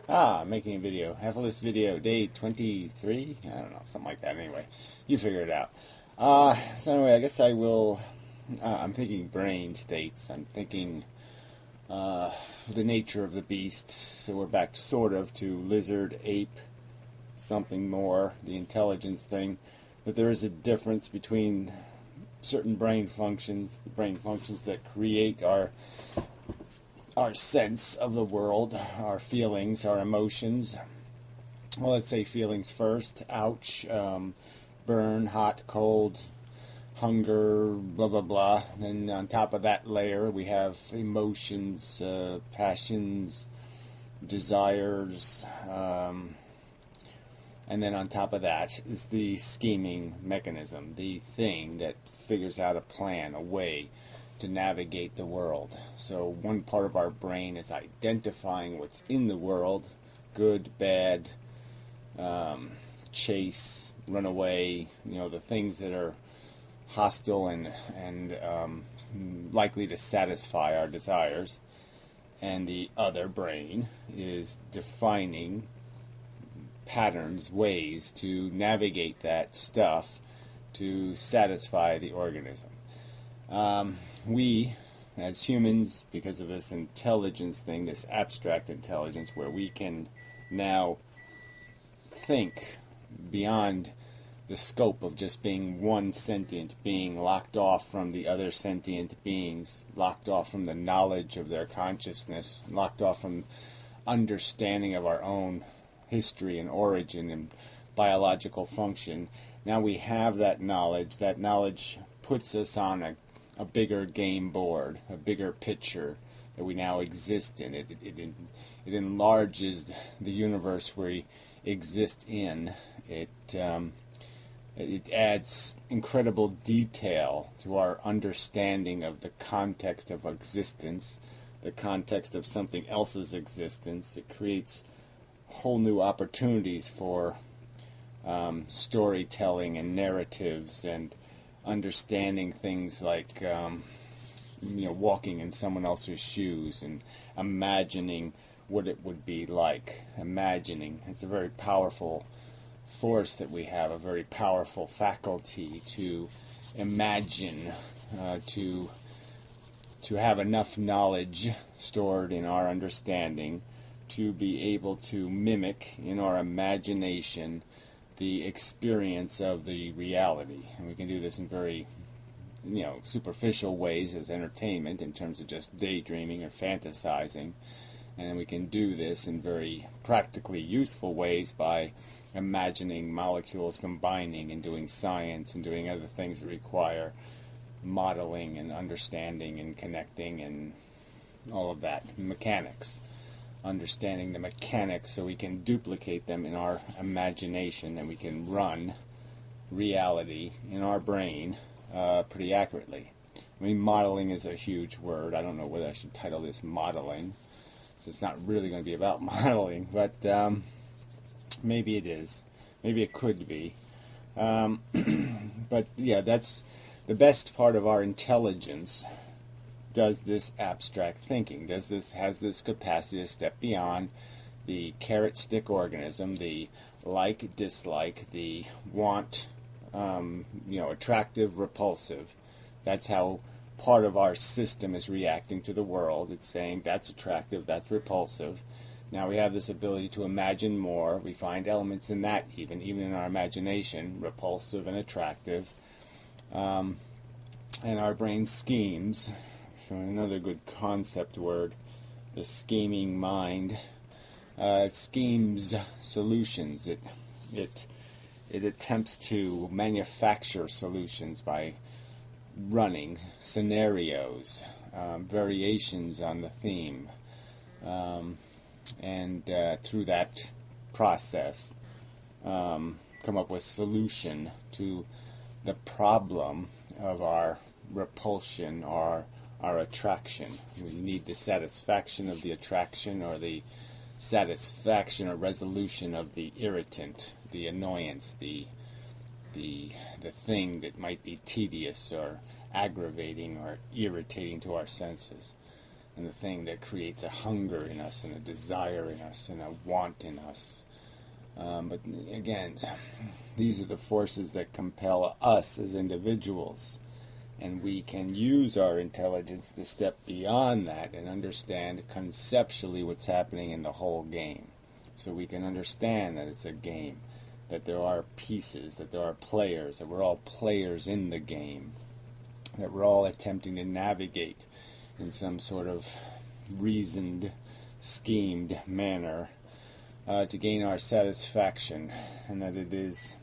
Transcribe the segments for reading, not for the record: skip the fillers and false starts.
Making a video. Efil's video, day 23? I don't know, something like that. Anyway, you figure it out. So anyway, I guess I will, I'm thinking brain states. I'm thinking the nature of the beast. So we're back sort of to lizard, ape, something more, the intelligence thing. But there is a difference between certain brain functions, the brain functions that create our sense of the world, our feelings, our emotions. Well, let's say feelings first. Ouch, burn, hot, cold, hunger, blah, blah, blah. Then on top of that layer, we have emotions, passions, desires. And then on top of that is the scheming mechanism, the thing that figures out a plan, a way to navigate the world. So one part of our brain is identifying what's in the world, good, bad, chase, run away, the things that are hostile and likely to satisfy our desires. And the other brain is defining patterns, ways to navigate that stuff to satisfy the organism. We, as humans, because of this intelligence thing, this abstract intelligence, where we can now think beyond the scope of just being one sentient being locked off from the other sentient beings, locked off from the knowledge of their consciousness, locked off from understanding of our own history and origin and biological function. Now we have that knowledge. That knowledge puts us on a bigger game board, a bigger picture that we now exist in. It enlarges the universe we exist in. It adds incredible detail to our understanding of the context of existence, the context of something else's existence. It creates whole new opportunities for storytelling and narratives and understanding things like walking in someone else's shoes and imagining what it would be like. Imagining. It's a very powerful force that we have, a very powerful faculty to imagine, to have enough knowledge stored in our understanding to be able to mimic in our imagination the experience of the reality. And we can do this in very, superficial ways as entertainment in terms of just daydreaming or fantasizing. And then we can do this in very practically useful ways by imagining molecules combining and doing science and doing other things that require modeling and understanding and connecting and all of that. Mechanics. Understanding the mechanics so we can duplicate them in our imagination and we can run reality in our brain pretty accurately. I mean, modeling is a huge word. I don't know whether I should title this modeling. So it's not really going to be about modeling, but maybe it is. Maybe it could be. But yeah, that's the best part of our intelligence. Does this abstract thinking, has this capacity to step beyond the carrot stick organism, the like, dislike, the want, attractive, repulsive. That's how part of our system is reacting to the world. It's saying that's attractive, that's repulsive. Now we have this ability to imagine more. We find elements in that even in our imagination, repulsive and attractive. And our brain schemes. So another good concept word, the scheming mind. It schemes solutions. It attempts to manufacture solutions by running scenarios, variations on the theme, and through that process come up with solution to the problem of our repulsion or our attraction. We need the satisfaction of the attraction or the satisfaction or resolution of the irritant, the annoyance, the thing that might be tedious or aggravating or irritating to our senses. and the thing that creates a hunger in us and a desire in us and a want in us. But again, these are the forces that compel us as individuals. And we can use our intelligence to step beyond that and understand conceptually what's happening in the whole game. So we can understand that it's a game, that there are pieces, that there are players, that we're all players in the game, that we're all attempting to navigate in some sort of reasoned, schemed manner to gain our satisfaction, and that it is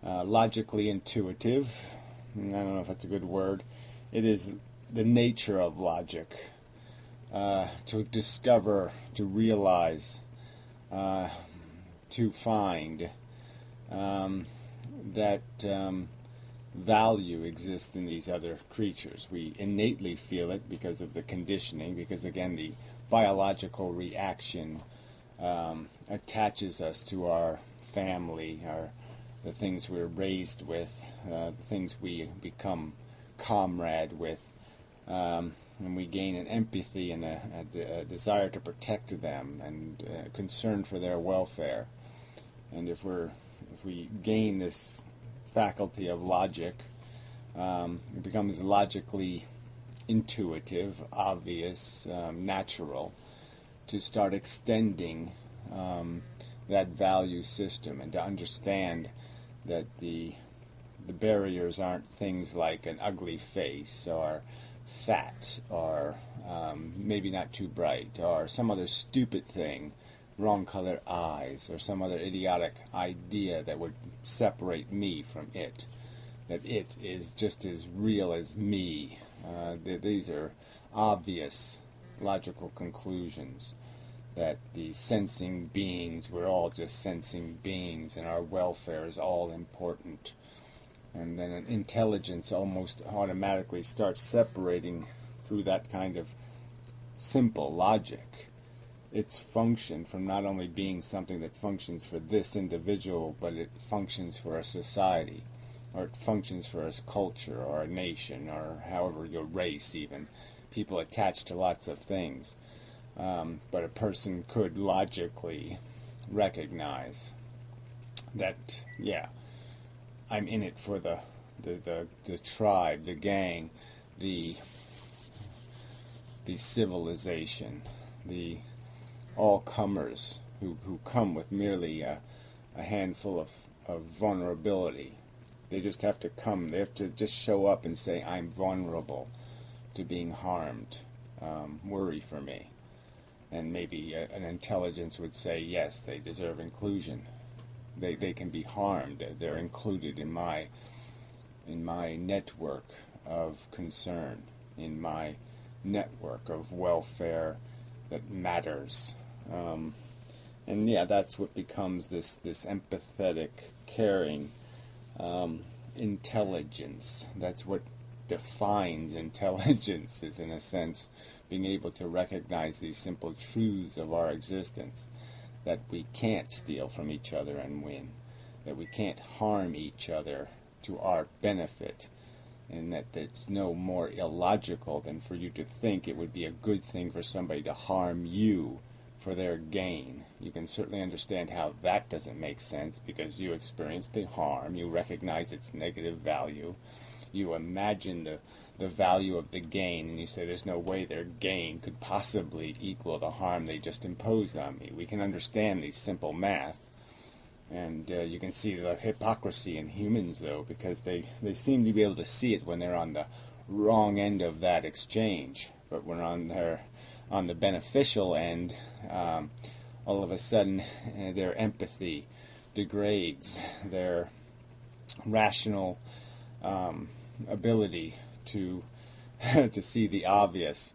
logically intuitive. I don't know if that's a good word. It is the nature of logic to discover, to realize, to find that value exists in these other creatures. We innately feel it because of the conditioning, because again the biological reaction attaches us to our family, the things we're raised with, the things we become comrade with, and we gain an empathy and a desire to protect them and concern for their welfare. And if we gain this faculty of logic, it becomes logically intuitive, obvious, natural to start extending that value system and to understand that the barriers aren't things like an ugly face or fat or maybe not too bright or some other stupid thing, wrong color eyes, or some other idiotic idea that would separate me from it, that it is just as real as me. These are obvious logical conclusions, that the sensing beings, we're all just sensing beings, and our welfare is all important. And then an intelligence almost automatically starts separating through that kind of simple logic its function from not only being something that functions for this individual, but it functions for a society, or it functions for a culture, or a nation, or however, your race even. People attach to lots of things. But a person could logically recognize that, yeah, I'm in it for the tribe, the gang, the civilization, the all-comers who come with merely a handful of vulnerability. They just have to come. They have to just show up and say, I'm vulnerable to being harmed. Worry for me. And maybe an intelligence would say, yes, they deserve inclusion. They can be harmed. They're included in my network of concern, in my network of welfare that matters. And yeah, that's what becomes this empathetic, caring intelligence. That's what defines intelligence, is in a sense being able to recognize these simple truths of our existence, that we can't steal from each other and win, that we can't harm each other to our benefit, and that it's no more illogical than for you to think it would be a good thing for somebody to harm you for their gain. You can certainly understand how that doesn't make sense, because you experienced the harm, you recognize its negative value, you imagine the value of the gain, and you say there's no way their gain could possibly equal the harm they just imposed on me. We can understand these simple math, and you can see the hypocrisy in humans, though, because they seem to be able to see it when they're on the wrong end of that exchange. But when on the beneficial end, all of a sudden their empathy degrades, their rational ability to see the obvious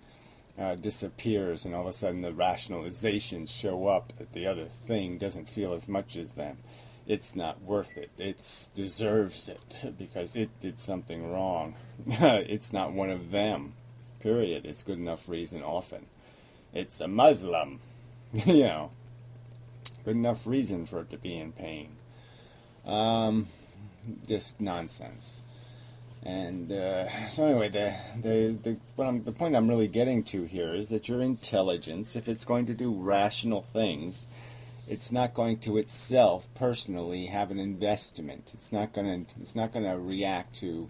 disappears, and all of a sudden the rationalizations show up that the other thing doesn't feel as much as them. It's not worth it. It deserves it because it did something wrong. It's not one of them. Period. It's good enough reason often. It's a Muslim. Good enough reason for it to be in pain. Just nonsense. And so anyway, the point I'm really getting to here is that your intelligence, if it's going to do rational things, it's not going to itself personally have an investment. It's not going to react to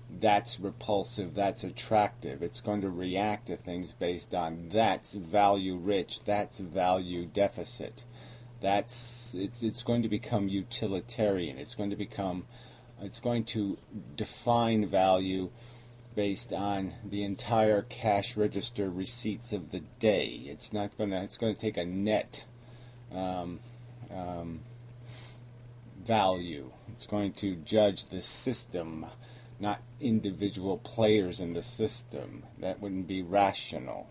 that's repulsive, that's attractive. It's going to react to things based on that's value rich, that's value deficit. It's going to become utilitarian. It's going to define value based on the entire cash register receipts of the day. It's going to take a net value. It's going to judge the system, not individual players in the system. That wouldn't be rational.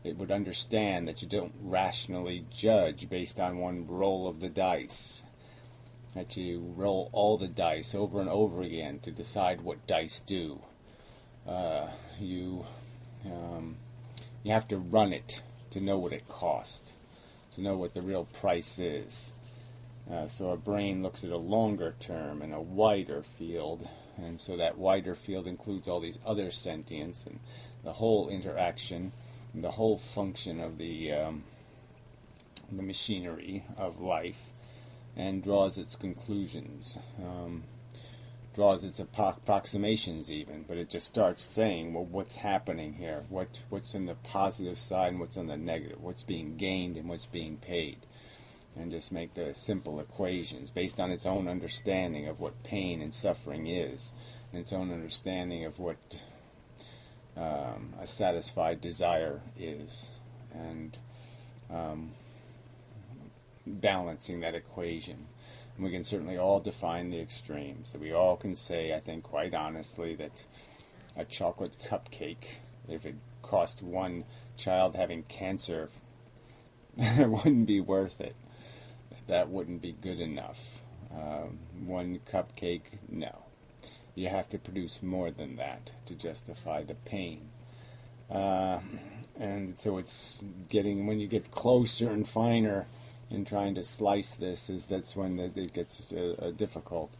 It would understand that you don't rationally judge based on one roll of the dice. That you roll all the dice over and over again to decide what dice do. You have to run it to know what it costs, to know what the real price is. So our brain looks at a longer term and a wider field, and so that wider field includes all these other sentience and the whole interaction, and the whole function of the machinery of life, and draws its conclusions, draws its approximations even, but it just starts saying, well, what's happening here? What's in the positive side and what's on the negative? What's being gained and what's being paid? And just make the simple equations based on its own understanding of what pain and suffering is, and its own understanding of what a satisfied desire is, and balancing that equation. And we can certainly all define the extremes. That we all can say, I think quite honestly, that a chocolate cupcake, if it cost one child having cancer, it wouldn't be worth it. That wouldn't be good enough. One cupcake, no. You have to produce more than that to justify the pain. And so it's getting, when you get closer and finer in trying to slice this, that's when it gets difficult.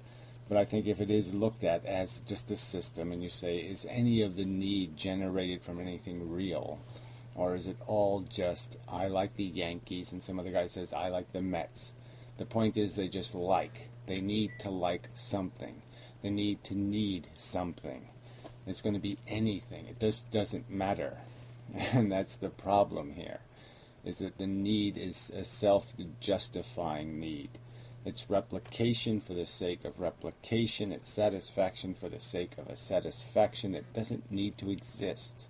But I think if it is looked at as just a system, and you say, is any of the need generated from anything real? Or is it all just, I like the Yankees, and some other guy says, I like the Mets? The point is they just like. They need to like something. They need something. It's going to be anything. It just doesn't matter. And that's the problem here, is that the need is a self-justifying need. It's replication for the sake of replication. It's satisfaction for the sake of a satisfaction that doesn't need to exist.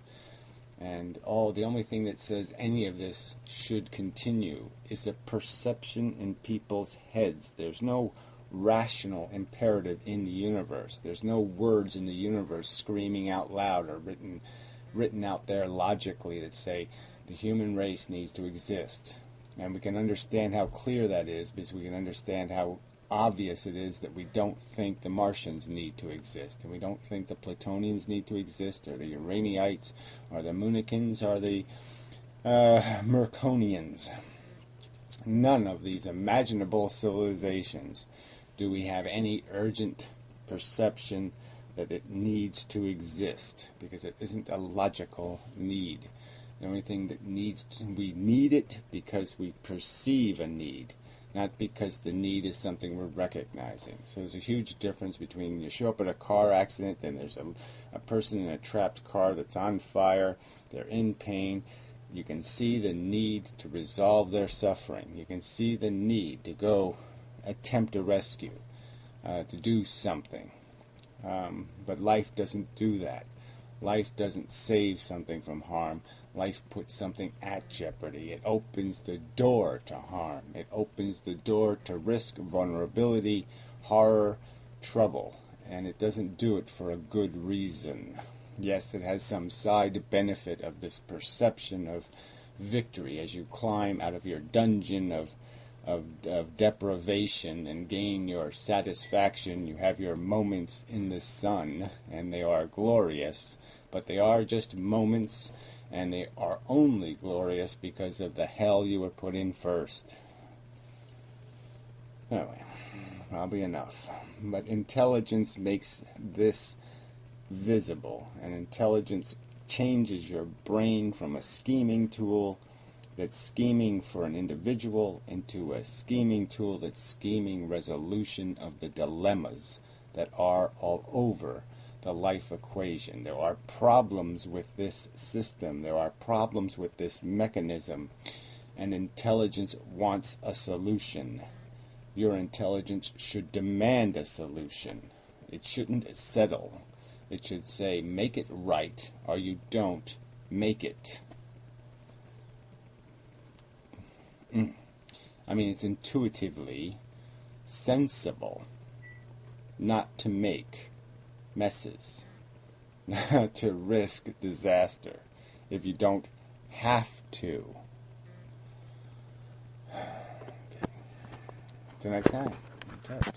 And the only thing that says any of this should continue is a perception in people's heads. There's no rational imperative in the universe. There's no words in the universe screaming out loud or written out there logically that say the human race needs to exist. And we can understand how clear that is because we can understand how obvious it is that we don't think the Martians need to exist, and we don't think the Plutonians need to exist, or the Uraniites, or the Municans, or the Merconians. None of these imaginable civilizations do we have any urgent perception that it needs to exist, because it isn't a logical need. The only thing that we need it because we perceive a need, not because the need is something we're recognizing. So there's a huge difference between you show up at a car accident and there's a person in a trapped car that's on fire, they're in pain. You can see the need to resolve their suffering. You can see the need to go attempt a rescue, to do something. But life doesn't do that. Life doesn't save something from harm. Life puts something at jeopardy. It opens the door to harm. It opens the door to risk, vulnerability, horror, trouble. And it doesn't do it for a good reason. Yes, it has some side benefit of this perception of victory as you climb out of your dungeon of deprivation and gain your satisfaction. You have your moments in the sun, and they are glorious, but they are just moments, and they are only glorious because of the hell you were put in first. Anyway, probably enough. But intelligence makes this visible. And intelligence changes your brain from a scheming tool that's scheming for an individual into a scheming tool that's scheming resolution of the dilemmas that are all over the life equation. There are problems with this system. There are problems with this mechanism. And intelligence wants a solution. Your intelligence should demand a solution. It shouldn't settle. It should say, make it right, or you don't make it. I mean, it's intuitively sensible not to make messes, not to risk disaster if you don't have to. Okay. Till next time. In touch.